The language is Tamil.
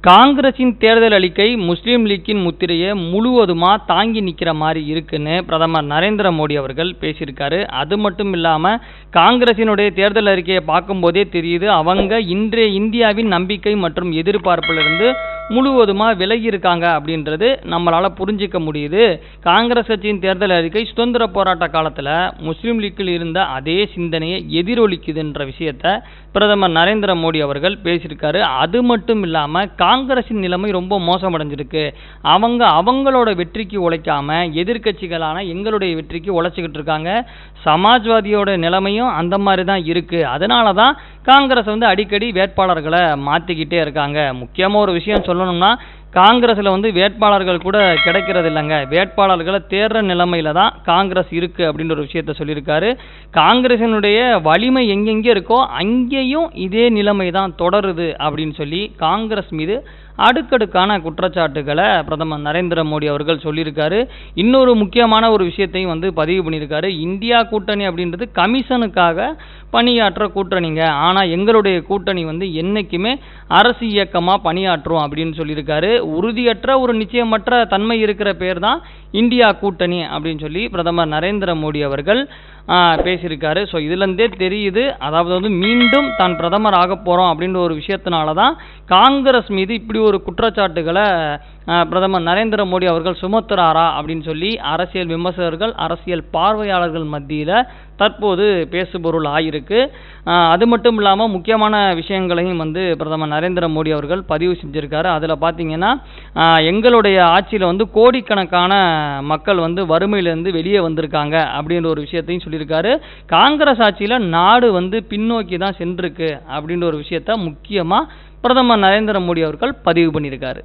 காங்கிரஸின் தேர்தல் அறிக்கை முஸ்லீம் லீக்கின் முத்திரையை முழுவதுமாக தாங்கி நிற்கிற மாதிரி இருக்குன்னு பிரதமர் நரேந்திர மோடி அவர்கள் பேசியிருக்காரு. அது மட்டும் இல்லாமல் காங்கிரஸினுடைய தேர்தல் அறிக்கையை பார்க்கும்போதே தெரியுது, அவங்க இன்றைய இந்தியாவின் நம்பிக்கை மற்றும் எதிர்பார்ப்பிலிருந்து முழுவதுமாக விலகி இருக்காங்க அப்படின்றது நம்மளால் புரிஞ்சிக்க முடியுது. காங்கிரஸ் கட்சியின் தேர்தல் அறிக்கை சுதந்திர போராட்ட காலத்தில் முஸ்லீம் லீக்கில் இருந்த அதே சிந்தனையை எதிரொலிக்குதுன்ற விஷயத்தை பிரதமர் நரேந்திர மோடி அவர்கள் பேசியிருக்காரு. அது மட்டும் இல்லாமல் காங்கிரஸின் நிலைமை ரொம்ப மோசமடைஞ்சிருக்கு, அவங்களோட வெற்றிக்கு உழைக்காம எதிர்கட்சிகளான எங்களுடைய வெற்றிக்கு உழைச்சிக்கிட்டு இருக்காங்க, சமாஜ்வாதியோட நிலைமையும் அந்த மாதிரி தான் இருக்குது, அதனால தான் காங்கிரஸ் அடிக்கடி வேட்பாளர்களை மாற்றிக்கிட்டே இருக்காங்க. முக்கியமாக ஒரு விஷயம் சொல்லணும்னா காங்கிரஸில் வேட்பாளர்கள் கூட கிடைக்கிறது இல்லைங்க, வேட்பாளர்களை தேர்ற நிலைமையில தான் காங்கிரஸ் இருக்குது அப்படின்ற ஒரு விஷயத்த சொல்லியிருக்காரு. காங்கிரஸினுடைய வலிமை எங்கெங்கே இருக்கோ அங்கேயும் இதே நிலைமை தான் தொடருது அப்படின்னு சொல்லி காங்கிரஸ் மீது அடுக்கடுக்கான குற்றச்சாட்டுகளை பிரதமர் நரேந்திர மோடி அவர்கள் சொல்லியிருக்காரு. இன்னொரு முக்கியமான ஒரு விஷயத்தையும் பதிவு பண்ணியிருக்காரு. இந்தியா கூட்டணி அப்படின்றது கமிஷனுக்காக பணியாற்ற கூட்டணிங்க, ஆனால் எங்களுடைய கூட்டணி என்னைக்குமே அரசு இயக்கமாக பணியாற்றும் அப்படின்னு சொல்லியிருக்காரு. உறுதியற்ற ஒரு நிச்சயமற்ற தன்மை இருக்கிற பேர் தான் இந்தியா கூட்டணி அப்படின்னு சொல்லி பிரதமர் நரேந்திர மோடி அவர்கள் பேசியிருக்காரு. ஸோ இதுலேருந்தே தெரியுது, அதாவது மீண்டும் தான் பிரதமர் ஆக போகிறோம் அப்படின்ற ஒரு விஷயத்தினால தான் காங்கிரஸ் மீது இப்படி ஒரு குற்றச்சாட்டுகளை பிரதமர் நரேந்திர மோடி அவர்கள் சுமத்துறாரா அப்படின்னு சொல்லி அரசியல் விமர்சகர்கள், அரசியல் பார்வையாளர்கள் மத்தியில் தற்போது பேசுபொருள் ஆயிருக்கு. அது மட்டும் இல்லாமல் முக்கியமான விஷயங்களையும் பிரதமர் நரேந்திர மோடி அவர்கள் பதிவு செஞ்சுருக்காரு. அதில் பார்த்தீங்கன்னா எங்களுடைய ஆட்சியில் கோடிக்கணக்கான மக்கள் வறுமையிலேருந்து வெளியே வந்திருக்காங்க அப்படின்ற ஒரு விஷயத்தையும் சொல்லியிருக்காரு. காங்கிரஸ் ஆட்சியில் நாடு பின்னோக்கி தான் சென்றிருக்கு அப்படின்ற ஒரு விஷயத்த முக்கியமாக பிரதமர் நரேந்திர மோடி அவர்கள் பதிவு பண்ணியிருக்காரு.